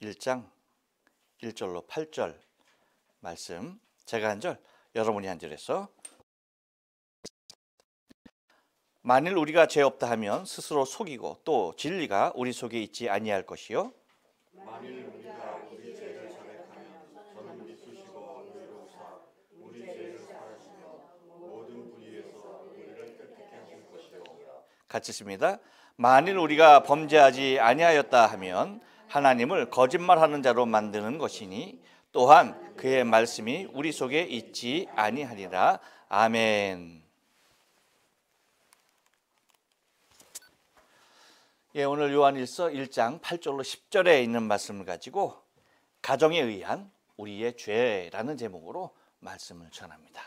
1장 1절로 8절 말씀, 제가 한 절, 여러분이 한 절에서 만일 우리가 죄 없다 하면 스스로 속이고 또 진리가 우리 속에 있지 아니할 것이요 만일 우리가 우리 죄를 자백하면 저는 믿으시고 의로우사 우리 죄를 사하시며 모든 불의에서 우리를 깨끗게 하실 것이요. 같이 씁니다. 만일 우리가 범죄하지 아니하였다 하면 하나님을 거짓말하는 자로 만드는 것이니 또한 그의 말씀이 우리 속에 있지 아니하리라. 아멘. 예, 오늘 요한일서 1장 8절로 10절에 있는 말씀을 가지고 가정에 의한 우리의 죄라는 제목으로 말씀을 전합니다.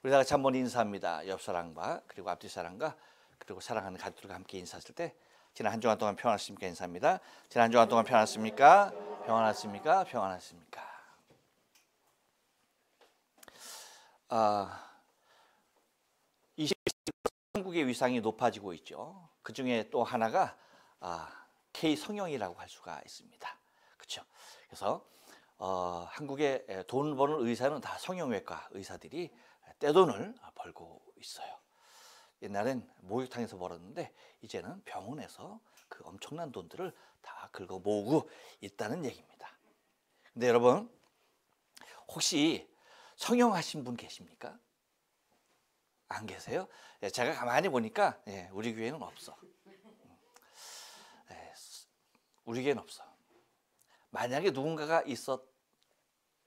우리 다 같이 한번 인사합니다. 옆 사람과 그리고 앞뒤 사람과 그리고 사랑하는 가족들과 함께 인사했을 때 지난 한 주간 동안 평안하셨습니까? 인사합니다. 지난 한 주간 동안 평안하셨습니까? 평안하셨습니까? 평안하셨습니까? 한국의 위상이 높아지고 있죠. 그 중에 또 하나가 K 성형이라고 할 수가 있습니다. 그렇죠? 그래서 한국의 돈 버는 의사는 다 성형외과 의사들이 떼돈을 벌고 있어요. 옛날엔 목욕탕에서 벌었는데 이제는 병원에서 그 엄청난 돈들을 다 긁어 모으고 있다는 얘기입니다. 근데 여러분, 혹시 성형하신 분 계십니까? 안 계세요? 제가 가만히 보니까 우리 교회는 없어. 우리 교회는 없어. 만약에 누군가가 있어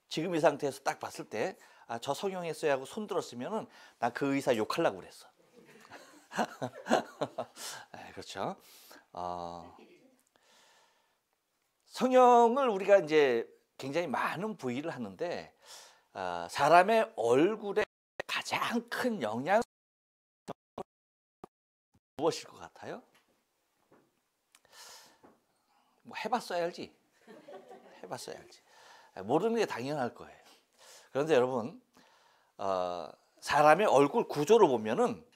지금 이 상태에서 딱 봤을 때 저 성형했어요 하고 손 들었으면은 나 그 의사 욕하려고 그랬어. 그렇죠. 성형을 우리가 이제 굉장히 많은 부위를 하는데 사람의 얼굴에 가장 큰 영향 무엇일 것 같아요? 뭐 해봤어야 알지. 해봤어야 알지. 모르는 게 당연할 거예요. 그런데 여러분, 사람의 얼굴 구조를 보면은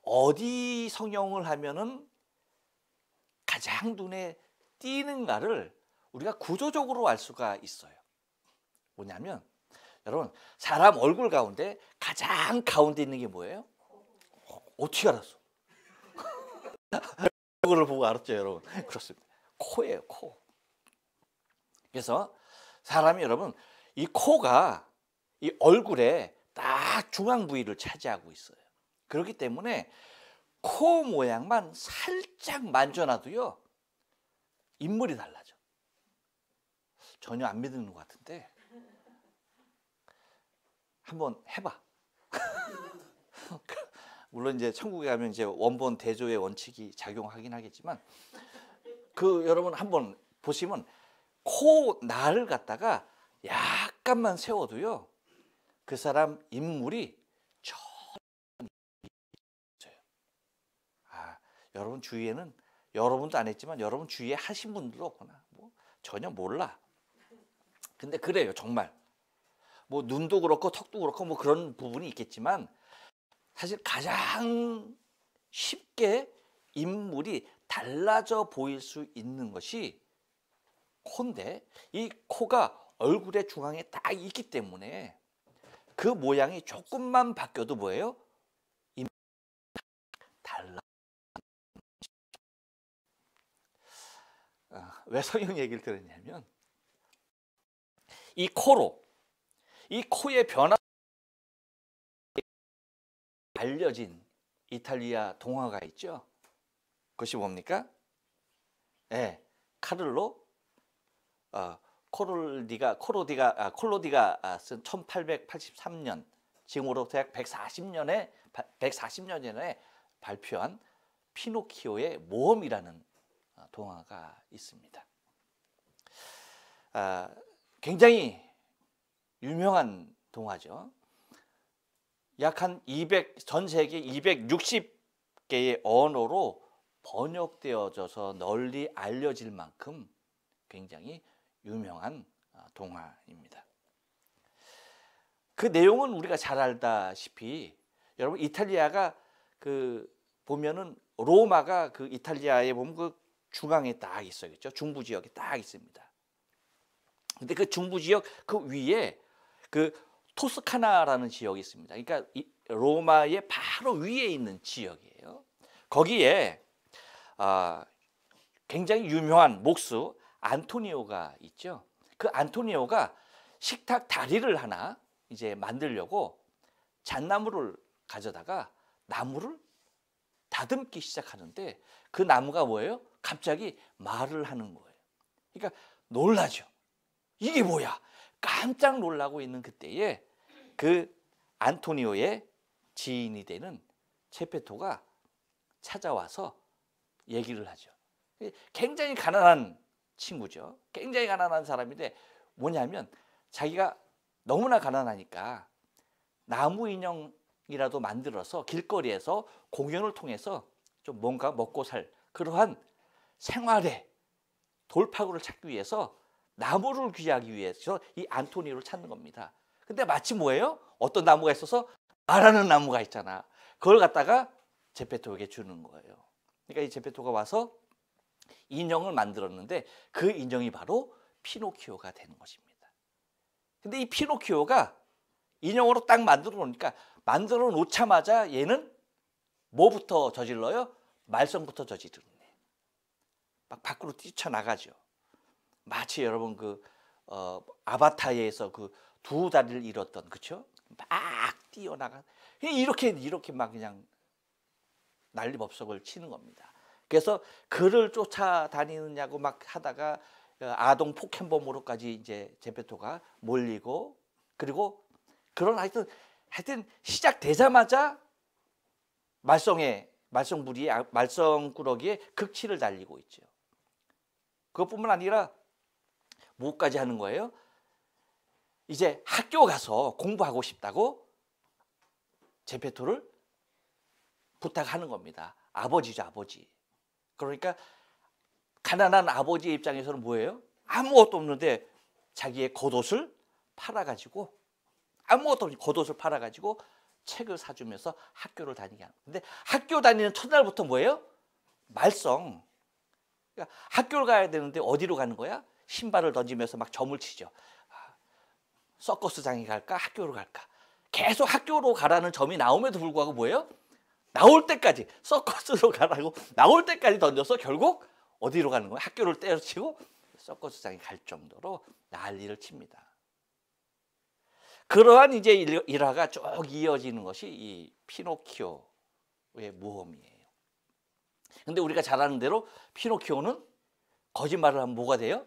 어디 성형을 하면은 가장 눈에 띄는가를 우리가 구조적으로 알 수가 있어요. 뭐냐면 여러분, 사람 얼굴 가운데 가장 가운데 있는 게 뭐예요? 어떻게 알았어? 얼굴을 보고 알았죠, 여러분. 그렇습니다. 코예요, 코. 그래서 사람이 여러분, 이 코가 이 얼굴에 딱 중앙 부위를 차지하고 있어요. 그렇기 때문에 코 모양만 살짝 만져놔도요, 인물이 달라져. 전혀 안 믿는 것 같은데 한번 해봐. 물론 이제 천국에 가면 이제 원본 대조의 원칙이 작용하긴 하겠지만 여러분 한번 보시면 코 날을 갖다가 약간만 세워도요, 그 사람 인물이 전혀 있어요. 여러분 주위에는 여러분도 안 했지만 여러분 주위에 하신 분들도 없구나. 뭐 전혀 몰라. 근데 그래요, 정말. 뭐 눈도 그렇고 턱도 그렇고 뭐 그런 부분이 있겠지만 사실 가장 쉽게 인물이 달라져 보일 수 있는 것이 코인데, 이 코가 얼굴의 중앙에 딱 있기 때문에 그 모양이 조금만 바뀌어도 뭐예요? 인물이 달라. 왜 성형 얘기를 들었냐면 이 코의 변화 알려진 이탈리아 동화가 있죠. 그것이 뭡니까? 카를로 콜로디가 쓴 1883년, 지금으로부터 약 140년 전에 발표한 피노키오의 모험이라는 동화가 있습니다. 굉장히 유명한 동화죠. 약 전 세계 260개의 언어로 번역되어져서 널리 알려질 만큼 굉장히 유명한 동화입니다. 그 내용은 우리가 잘 알다시피 여러분, 이탈리아가 보면은 로마가 그 이탈리아에 보면 그 중앙에 딱 있어요. 그렇죠? 중부 지역에 딱 있습니다. 근데 그 중부 지역 그 위에 그 토스카나라는 지역이 있습니다. 그러니까 이 로마의 바로 위에 있는 지역이에요. 거기에 굉장히 유명한 목수 안토니오가 있죠. 그 안토니오가 식탁 다리를 하나 이제 만들려고 잣나무를 가져다가 나무를 다듬기 시작하는데 그 나무가 뭐예요? 갑자기 말을 하는 거예요. 그러니까 놀라죠. 이게 뭐야? 깜짝 놀라고 있는 그때에 그 안토니오의 지인이 되는 제페토가 찾아와서 얘기를 하죠. 굉장히 가난한 친구죠. 굉장히 가난한 사람인데 뭐냐면 자기가 너무나 가난하니까 나무 인형이라도 만들어서 길거리에서 공연을 통해서 좀 뭔가 먹고 살 그러한 생활의 돌파구를 찾기 위해서 나무를 귀하기 위해서 이 안토니오를 찾는 겁니다. 근데 마치 뭐예요? 어떤 나무가 있어서 말하는 나무가 있잖아. 그걸 갖다가 제페토에게 주는 거예요. 그러니까 이 제페토가 와서 인형을 만들었는데 그 인형이 바로 피노키오가 되는 것입니다. 근데 이 피노키오가 인형으로 딱 만들어 놓으니까 만들어 놓자마자 얘는 뭐부터 저질러요? 말썽부터 저지르네. 막 밖으로 뛰쳐나가죠. 마치 여러분 그 아바타에서 그 두 다리를 잃었던 그쵸? 막 뛰어나가 이렇게 막 그냥 난리법석을 치는 겁니다. 그래서 그를 쫓아다니느냐고 막 하다가 아동 폭행범으로까지 이제 제페토가 몰리고 그리고 그런 하여튼 시작되자마자 말썽꾸러기에 극치를 달리고 있죠. 그것뿐만 아니라 뭐까지 하는 거예요? 이제 학교 가서 공부하고 싶다고 제페토를 부탁하는 겁니다. 아버지죠, 아버지. 그러니까 가난한 아버지의 입장에서는 뭐예요? 아무것도 없는데 자기의 겉옷을 팔아가지고 아무것도 없는 겉옷을 팔아가지고 책을 사주면서 학교를 다니게 하는. 근데 학교 다니는 첫날부터 뭐예요? 말썽. 그러니까 학교를 가야 되는데 어디로 가는 거야? 신발을 던지면서 막 점을 치죠. 서커스장에 갈까? 학교로 갈까? 계속 학교로 가라는 점이 나옴에도 불구하고 뭐예요? 나올 때까지 서커스로 가라고 나올 때까지 던져서 결국 어디로 가는 거예요? 학교를 때려치고 서커스장에 갈 정도로 난리를 칩니다. 그러한 이제 일화가 쭉 이어지는 것이 이 피노키오의 모험이에요. 근데 우리가 잘 아는 대로 피노키오는 거짓말을 하면 뭐가 돼요?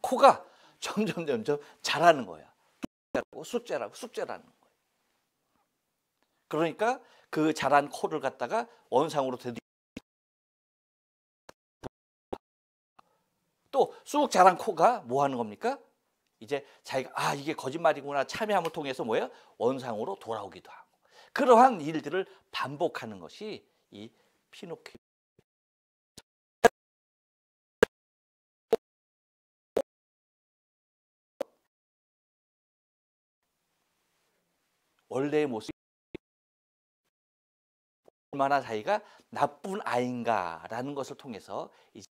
코가 점점 자라는 거야. 숫자라는 거예요. 그러니까 그 자란 코를 갖다가 원상으로 되돌리고 또 쑥 자란 코가 뭐 하는 겁니까? 이제 자기가 이게 거짓말이구나 참여함을 통해서 뭐예요? 원상으로 돌아오기도 하고 그러한 일들을 반복하는 것이 이 피노키오. 원래의 모습이 얼마나 자기가 나쁜 아이인가라는 것을 통해서 이제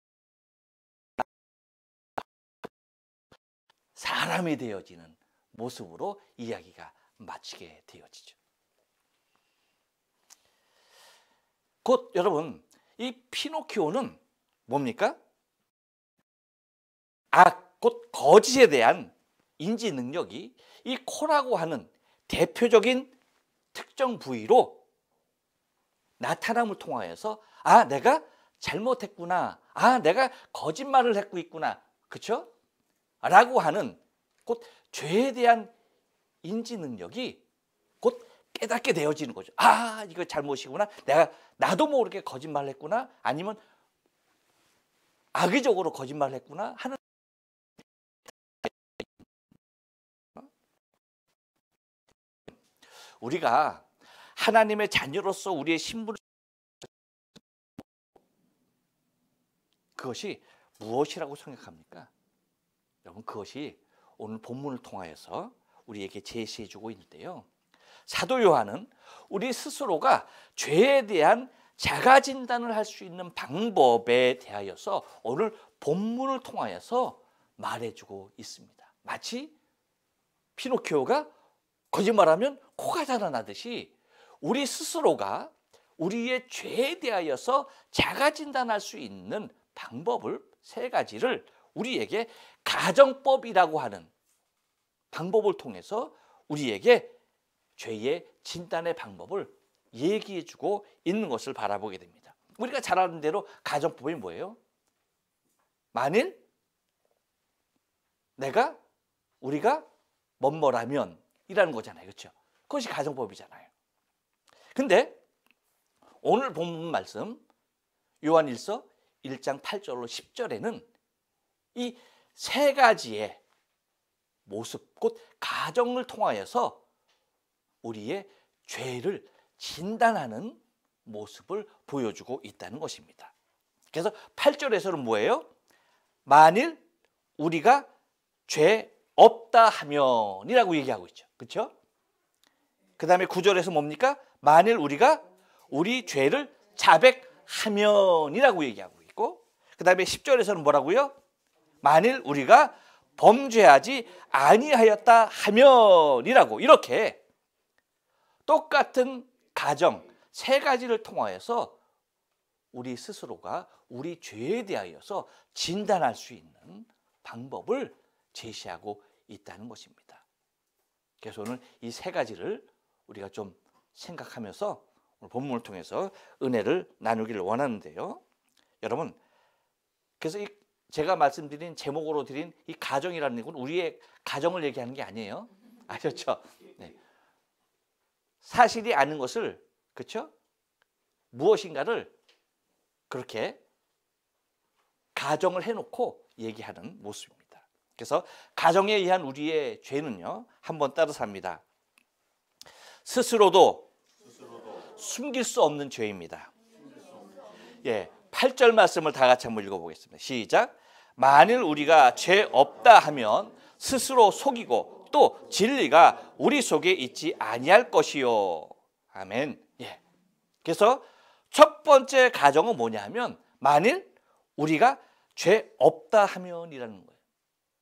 사람이 되어지는 모습으로 이야기가 마치게 되어지죠. 곧 여러분 이 피노키오는 뭡니까? 곧 거짓에 대한 인지 능력이 이 코라고 하는 대표적인 특정 부위로 나타남을 통하여서 내가 잘못했구나. 내가 거짓말을 했고 있구나. 그렇죠? 라고 하는 곧 죄에 대한 인지 능력이 곧 깨닫게 되어지는 거죠. 이거 잘못이구나. 나도 모르게 거짓말을 했구나. 아니면 악의적으로 거짓말을 했구나 하는 우리가 하나님의 자녀로서 우리의 신분을 그것이 무엇이라고 생각합니까? 여러분 그것이 오늘 본문을 통하여서 우리에게 제시해 주고 있는데요. 사도 요한은 우리 스스로가 죄에 대한 자가 진단을 할 수 있는 방법에 대하여서 오늘 본문을 통하여서 말해주고 있습니다. 마치 피노키오가 거짓말하면 코가 자라나듯이 우리 스스로가 우리의 죄에 대하여서 자가 진단할 수 있는 방법을 3가지를 우리에게 가정법이라고 하는 방법을 통해서 우리에게 죄의 진단의 방법을 얘기해 주고 있는 것을 바라보게 됩니다. 우리가 잘 아는 대로 가정법이 뭐예요? 만일 우리가 뭐뭐라면 이라는 거잖아요. 그렇죠? 그것이 가정법이잖아요. 근데 오늘 본문 말씀 요한일서 1장 8절로 10절에는 이 3가지의 모습, 곧 가정을 통하여서 우리의 죄를 진단하는 모습을 보여주고 있다는 것입니다. 그래서 8절에서는 뭐예요? 만일 우리가 죄 없다 하면이라고 얘기하고 있죠. 그렇죠? 그 다음에 9절에서 뭡니까? 만일 우리가 우리 죄를 자백하면이라고 얘기하고 있고, 그 다음에 10절에서는 뭐라고요? 만일 우리가 범죄하지 아니하였다 하면이라고, 이렇게 똑같은 가정 3가지를 통하여서 우리 스스로가 우리 죄에 대하여서 진단할 수 있는 방법을 제시하고 있다는 것입니다. 그래서 오늘 이 3가지를 우리가 좀 생각하면서 오늘 본문을 통해서 은혜를 나누기를 원하는데요. 여러분, 그래서 제가 말씀드린 제목으로 드린 이 가정이라는 건 우리의 가정을 얘기하는 게 아니에요. 아셨죠? 네. 사실이 아닌 것을, 그렇죠? 무엇인가를 그렇게 가정을 해놓고 얘기하는 모습입니다. 그래서 가정에 의한 우리의 죄는요, 한번 따라서 합니다. 스스로도 숨길 수 없는 죄입니다. 예, 8절 말씀을 다 같이 한번 읽어보겠습니다. 시작. 만일 우리가 죄 없다 하면 스스로 속이고 또 진리가 우리 속에 있지 아니할 것이요. 아멘. 예. 그래서 첫 번째 가정은 뭐냐면 만일 우리가 죄 없다 하면이라는 거예요.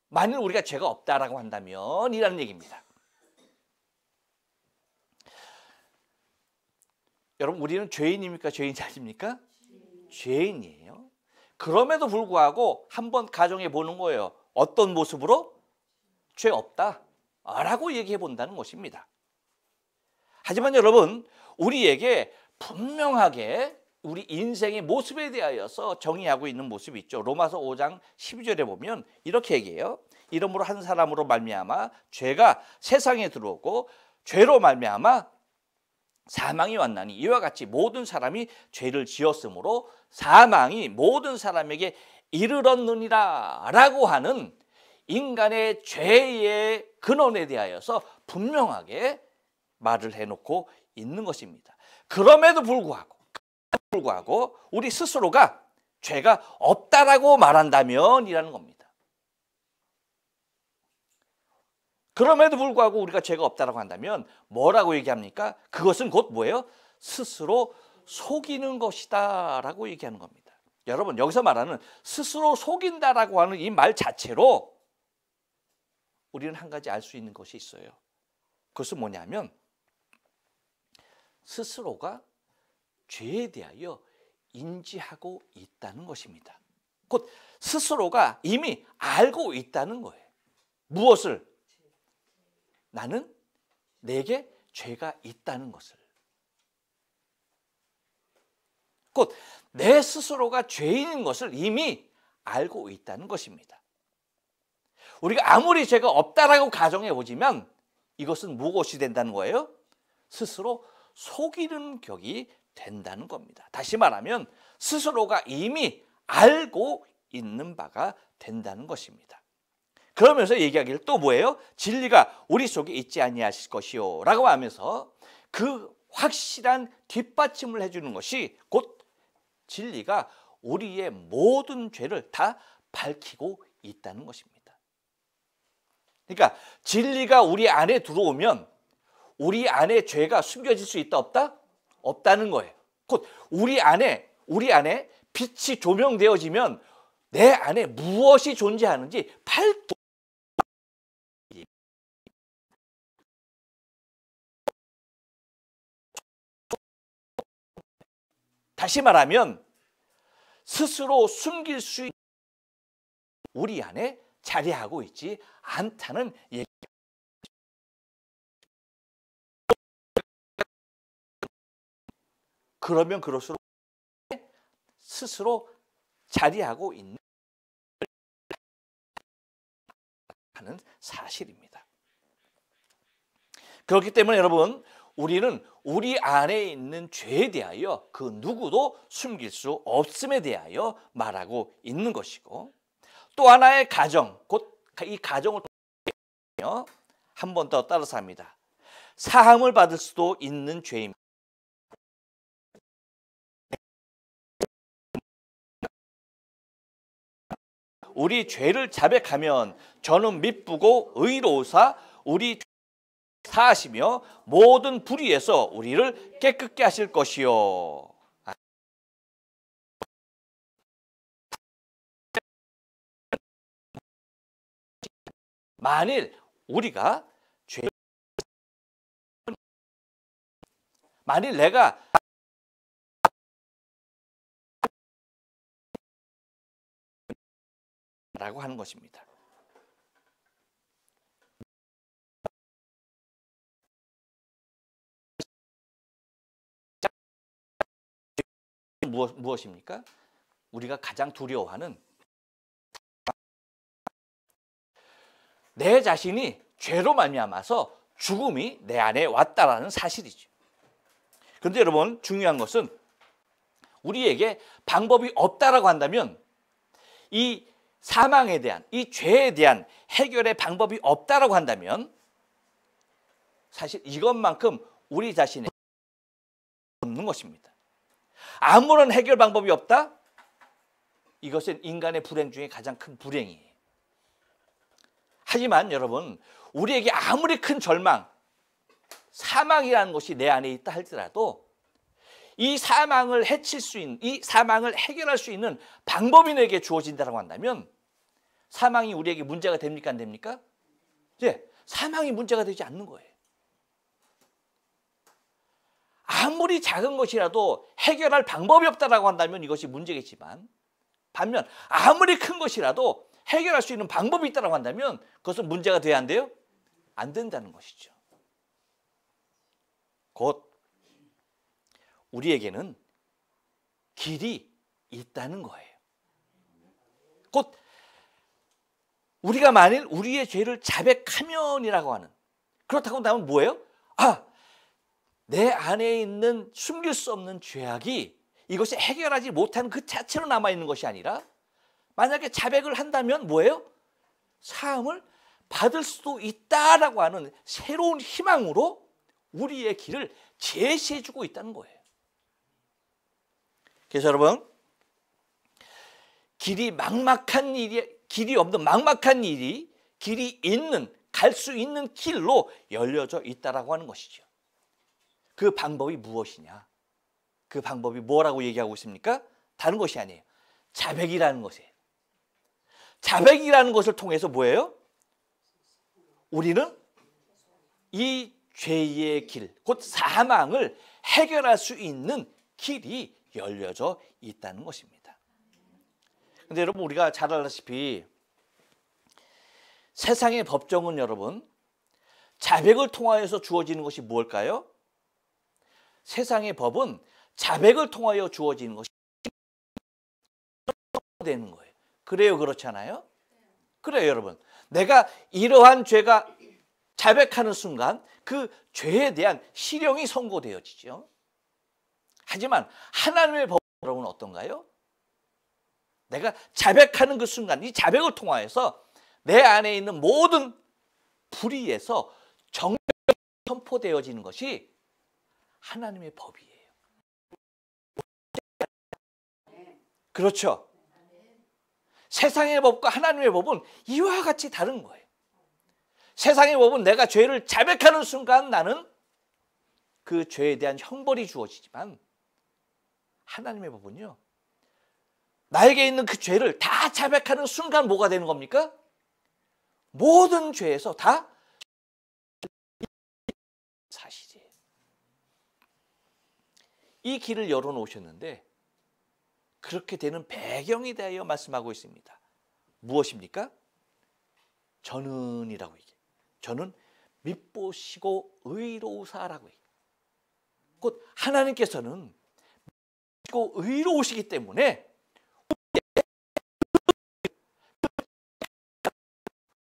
만일 우리가 죄가 없다라고 한다면 이라는 얘기입니다. 여러분, 우리는 죄인입니까? 죄인이 아닙니까? 죄인이에요. 그럼에도 불구하고 한번 가정해 보는 거예요. 어떤 모습으로? 죄 없다라고 얘기해 본다는 것입니다. 하지만 여러분, 우리에게 분명하게 우리 인생의 모습에 대하여서 정의하고 있는 모습이 있죠. 로마서 5장 12절에 보면 이렇게 얘기해요. 이러므로 한 사람으로 말미암아 죄가 세상에 들어오고 죄로 말미암아 사망이 왔나니 이와 같이 모든 사람이 죄를 지었으므로 사망이 모든 사람에게 이르렀느니라 라고 하는 인간의 죄의 근원에 대하여서 분명하게 말을 해놓고 있는 것입니다. 그럼에도 불구하고 우리 스스로가 죄가 없다라고 말한다면 이라는 겁니다. 그럼에도 불구하고 우리가 죄가 없다라고 한다면 뭐라고 얘기합니까? 그것은 곧 뭐예요? 스스로 속이는 것이다 라고 얘기하는 겁니다. 여러분, 여기서 말하는 스스로 속인다라고 하는 이 말 자체로 우리는 한 가지 알 수 있는 것이 있어요. 그것은 뭐냐면 스스로가 죄에 대하여 인지하고 있다는 것입니다. 곧 스스로가 이미 알고 있다는 거예요. 무엇을? 나는 내게 죄가 있다는 것을. 곧 내 스스로가 죄인인 것을 이미 알고 있다는 것입니다. 우리가 아무리 죄가 없다라고 가정해 보지만 이것은 무엇이 된다는 거예요? 스스로 속이는 격이 된다는 겁니다. 다시 말하면 스스로가 이미 알고 있는 바가 된다는 것입니다. 그러면서 얘기하기를 또 뭐예요? 진리가 우리 속에 있지 아니하실 것이요 라고 하면서 그 확실한 뒷받침을 해주는 것이 곧 진리가 우리의 모든 죄를 다 밝히고 있다는 것입니다. 그러니까 진리가 우리 안에 들어오면 우리 안에 죄가 숨겨질 수 있다 없다? 없다는 거예요. 곧 우리 안에 빛이 조명되어지면 내 안에 무엇이 존재하는지 다시 말하면 스스로 숨길 수 있는 우리 안에 자리하고 있지 않다는 얘기. 그러면 그럴수록 스스로 자리하고 있는 하는 사실입니다. 그렇기 때문에 여러분, 우리는 우리 안에 있는 죄에 대하여 그 누구도 숨길 수 없음에 대하여 말하고 있는 것이고, 또 하나의 가정, 곧 이 가정을 통해 한 번 더 따라서 합니다. 사함을 받을 수도 있는 죄입니다. 우리 죄를 자백하면 저는 미쁘고 의로우사 우리 사하시며 모든 불의에서 우리를 깨끗게 하실 것이요. 만일 우리가 만일 내가 라고 하는 것입니다. 무엇입니까? 우리가 가장 두려워하는 내 자신이 죄로 말미암아서 죽음이 내 안에 왔다라는 사실이죠. 그런데 여러분, 중요한 것은 우리에게 방법이 없다라고 한다면, 이 사망에 대한, 이 죄에 대한 해결의 방법이 없다라고 한다면, 사실 이것만큼 우리 자신에 없는 것입니다. 아무런 해결 방법이 없다? 이것은 인간의 불행 중에 가장 큰 불행이에요. 하지만 여러분, 우리에게 아무리 큰 절망, 사망이라는 것이 내 안에 있다 할지라도 이 사망을 해칠 수 있는, 이 사망을 해결할 수 있는 방법이 내게 주어진다고 한다면 사망이 우리에게 문제가 됩니까? 안 됩니까? 예, 사망이 문제가 되지 않는 거예요. 아무리 작은 것이라도 해결할 방법이 없다라고 한다면 이것이 문제겠지만, 반면 아무리 큰 것이라도 해결할 수 있는 방법이 있다고 한다면 그것은 문제가 돼야 안 돼요? 안 된다는 것이죠. 곧 우리에게는 길이 있다는 거예요. 곧 우리가 만일 우리의 죄를 자백하면이라고 하는, 그렇다고 한다면 뭐예요? 내 안에 있는 숨길 수 없는 죄악이 이것이 해결하지 못한 그 자체로 남아있는 것이 아니라, 만약에 자백을 한다면 뭐예요? 사함을 받을 수도 있다라고 하는 새로운 희망으로 우리의 길을 제시해주고 있다는 거예요. 그래서 여러분, 길이 없는 막막한 일이 길이 있는, 갈 수 있는 길로 열려져 있다라고 하는 것이죠. 그 방법이 무엇이냐? 그 방법이 뭐라고 얘기하고 있습니까? 다른 것이 아니에요. 자백이라는 것이에요. 자백이라는 것을 통해서 뭐예요? 우리는 이 죄의 길, 곧 사망을 해결할 수 있는 길이 열려져 있다는 것입니다. 그런데 여러분, 우리가 잘 알다시피 세상의 법정은 여러분, 자백을 통하여서 주어지는 것이 무엇일까요? 세상의 법은 자백을 통하여 주어지는 것이 되는 거예요. 그래요, 그렇지 않아요? 그래요, 여러분. 내가 이러한 죄가 자백하는 순간 그 죄에 대한 실형이 선고되어지죠. 하지만 하나님의 법은 여러분 어떤가요? 내가 자백하는 그 순간, 이 자백을 통하여서 내 안에 있는 모든 불의에서 정죄가 선포되어지는 것이 하나님의 법이에요. 그렇죠? 세상의 법과 하나님의 법은 이와 같이 다른 거예요. 세상의 법은 내가 죄를 자백하는 순간 나는 그 죄에 대한 형벌이 주어지지만, 하나님의 법은요, 나에게 있는 그 죄를 다 자백하는 순간 뭐가 되는 겁니까? 모든 죄에서 다 사실이에요. 이 길을 열어놓으셨는데 그렇게 되는 배경에 대하여 말씀하고 있습니다. 무엇입니까? 저는이라고 얘기해요. 저는 밉보시고 의로우사라고 얘기해요. 곧 하나님께서는 밉보시고 의로우시기 때문에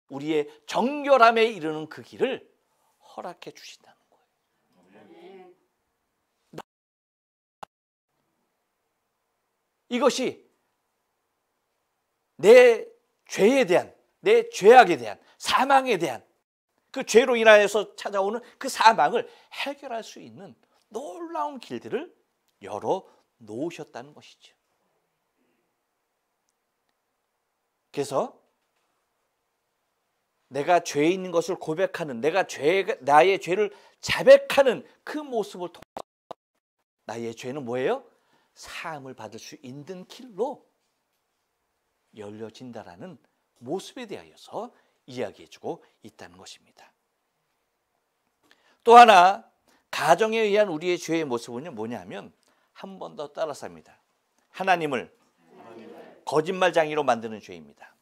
우리의 정결함에 이르는 그 길을 허락해 주신다는 거예요. 이것이 내 죄에 대한, 내 죄악에 대한, 사망에 대한 그 죄로 인하여서 찾아오는 그 사망을 해결할 수 있는 놀라운 길들을 열어 놓으셨다는 것이죠. 그래서 내가 죄에 있는 것을 고백하는, 나의 죄를 자백하는 그 모습을 통해 나의 죄는 뭐예요? 사함을 받을 수 있는 길로 열려진다라는 모습에 대하여서 이야기해주고 있다는 것입니다. 또 하나 가정에 의한 우리의 죄의 모습은 뭐냐면 한 번 더 따라서 합니다. 하나님을 거짓말쟁이로 만드는 죄입니다.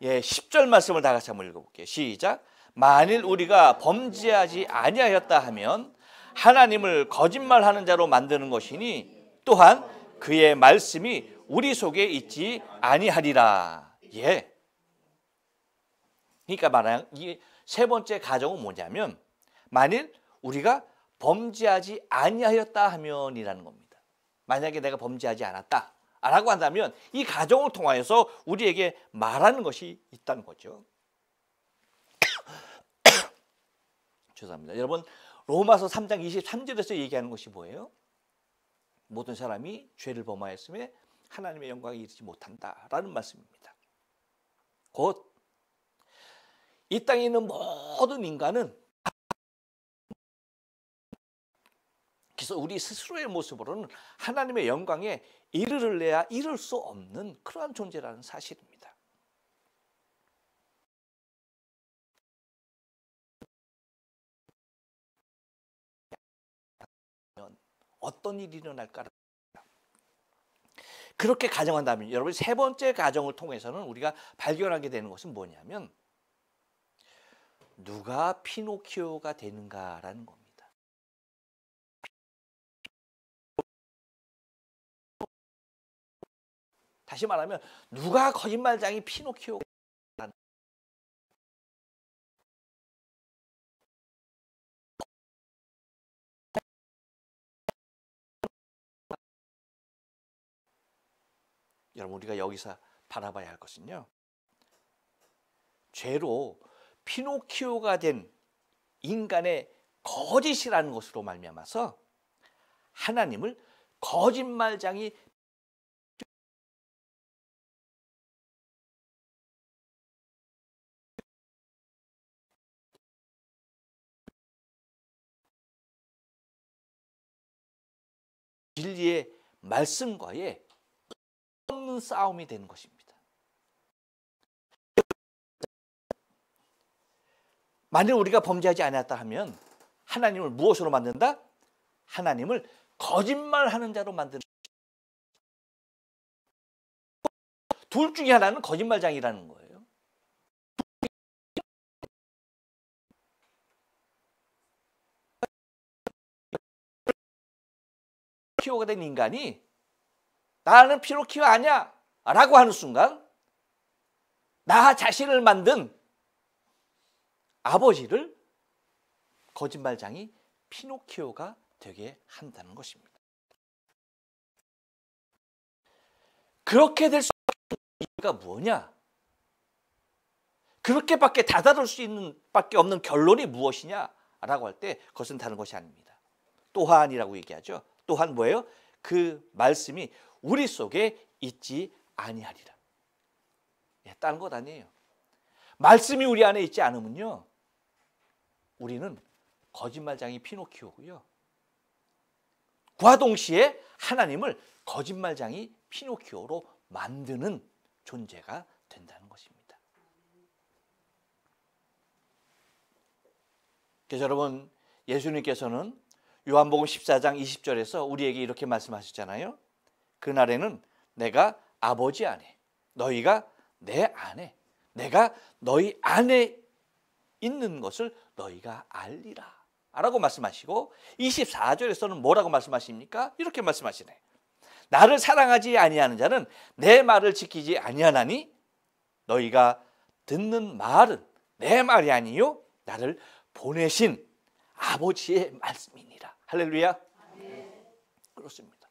예, 10절 말씀을 다 같이 한번 읽어볼게요. 시작. 만일 우리가 범죄하지 아니하였다 하면 하나님을 거짓말하는 자로 만드는 것이니 또한 그의 말씀이 우리 속에 있지 아니하리라. 예. 그러니까 말하는 이 세 번째 가정은 뭐냐면 만일 우리가 범죄하지 아니하였다 하면이라는 겁니다. 만약에 내가 범죄하지 않았다 라고 한다면 이 가정을 통하여서 우리에게 말하는 것이 있다는 거죠. 죄송합니다. 여러분 로마서 3장 23절에서 얘기하는 것이 뭐예요? 모든 사람이 죄를 범하였음에 하나님의 영광에 이르지 못한다라는 말씀입니다. 곧 이 땅에 있는 모든 인간은 그래서 우리 스스로의 모습으로는 하나님의 영광에 이르러야 이룰 수 없는 그러한 존재라는 사실입니다. 어떤 일이 일어날까? 그렇게 가정한다면 여러분 세 번째 가정을 통해서는 우리가 발견하게 되는 것은 뭐냐면 누가 피노키오가 되는가라는 겁니다. 다시 말하면 누가 거짓말쟁이 피노키오가 되는가? 여러분 우리가 여기서 바라봐야 할 것은요. 죄로 피노키오가 된 인간의 거짓이라는 것으로 말미암아서 하나님을 거짓말쟁이 진리의 말씀과의 없는 싸움이 되는 것입니다. 만일 우리가 범죄하지 않았다 하면 하나님을 무엇으로 만든다? 하나님을 거짓말하는 자로 만드는. 둘 중에 하나는 거짓말쟁이라는 거예요. 피노키오가 된 인간이 나는 피노키오 아니야 라고 하는 순간 나 자신을 만든 아버지를 거짓말쟁이 피노키오가 되게 한다는 것입니다. 그렇게 될 수 있는 이유가 뭐냐? 그렇게밖에 다다를 수 있는 밖에 없는 결론이 무엇이냐라고 할 때 그것은 다른 것이 아닙니다. 또한이라고 얘기하죠. 또한 뭐예요? 그 말씀이 우리 속에 있지 아니하리라. 다른 것 아니에요. 말씀이 우리 안에 있지 않으면요. 우리는 거짓말쟁이 피노키오고요. 그와 동시에 하나님을 거짓말쟁이 피노키오로 만드는 존재가 된다는 것입니다. 그래서 여러분 예수님께서는 요한복음 14장 20절에서 우리에게 이렇게 말씀하셨잖아요. 그날에는 내가 아버지 안에, 너희가 내 안에, 내가 너희 안에 있는 것을 너희가 알리라 라고 말씀하시고, 24절에서는 뭐라고 말씀하십니까? 이렇게 말씀하시네. 나를 사랑하지 아니하는 자는 내 말을 지키지 아니하나니 너희가 듣는 말은 내 말이 아니요 나를 보내신 아버지의 말씀이니라. 할렐루야. 그렇습니다.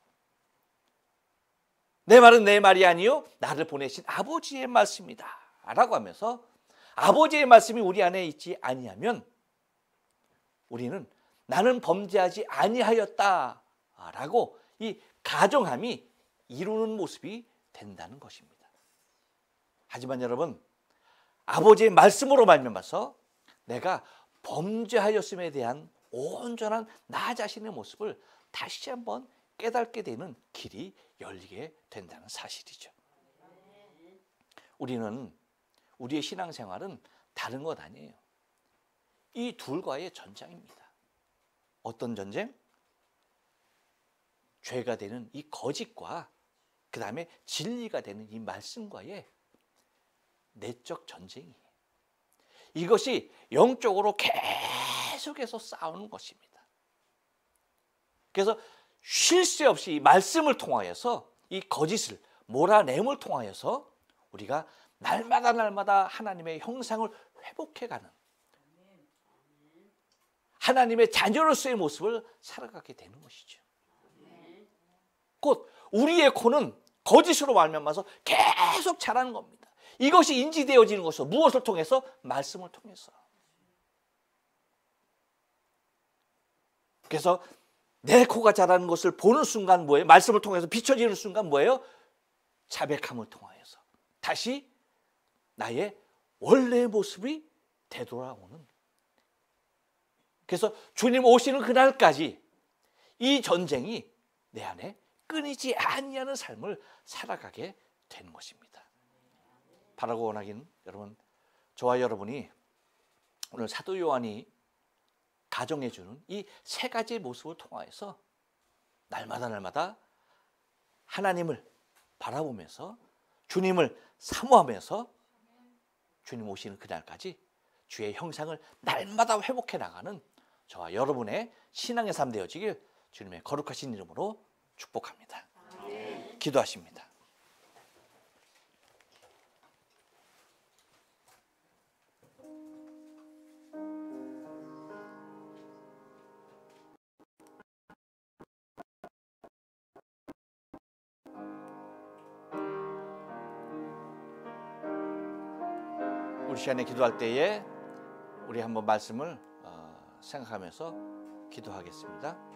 내 말은 내 말이 아니요 나를 보내신 아버지의 말씀이다 라고 하면서, 아버지의 말씀이 우리 안에 있지 아니하면 우리는 나는 범죄하지 아니하였다 라고 이 가정함이 이루는 모습이 된다는 것입니다. 하지만 여러분, 아버지의 말씀으로 말미암아서 내가 범죄하였음에 대한 온전한 나 자신의 모습을 다시 한번 깨닫게 되는 길이 열리게 된다는 사실이죠. 우리는, 우리의 신앙생활은 다른 것 아니에요. 이 둘과의 전쟁입니다. 어떤 전쟁? 죄가 되는 이 거짓과 그 다음에 진리가 되는 이 말씀과의 내적 전쟁이에요. 이것이 영적으로 계속해서 싸우는 것입니다. 그래서 쉴 새 없이 이 말씀을 통하여서 이 거짓을 몰아냄을 통하여서 우리가 날마다 하나님의 형상을 회복해가는 하나님의 자녀로서의 모습을 살아가게 되는 것이죠. 곧 우리의 코는 거짓으로 말미암아서 계속 자라는 겁니다. 이것이 인지되어지는 것은 무엇을 통해서? 말씀을 통해서. 그래서 내 코가 자라는 것을 보는 순간 뭐예요? 말씀을 통해서 비춰지는 순간 뭐예요? 자백함을 통하여서 다시 나의 원래의 모습이 되돌아오는. 그래서 주님 오시는 그날까지 이 전쟁이 내 안에 끊이지 아니하는 삶을 살아가게 되는 것입니다. 바라고 원하기는 여러분, 저와 여러분이 오늘 사도 요한이 가정해 주는 이 세 가지의 모습을 통하여서 날마다 하나님을 바라보면서 주님을 사모하면서 주님 오시는 그날까지 주의 형상을 날마다 회복해 나가는 저와 여러분의 신앙의 삶 되어지길 주님의 거룩하신 이름으로 축복합니다. 기도하십니다. 우리 시간에 기도할 때에 우리 한번 말씀을 생각하면서 기도하겠습니다.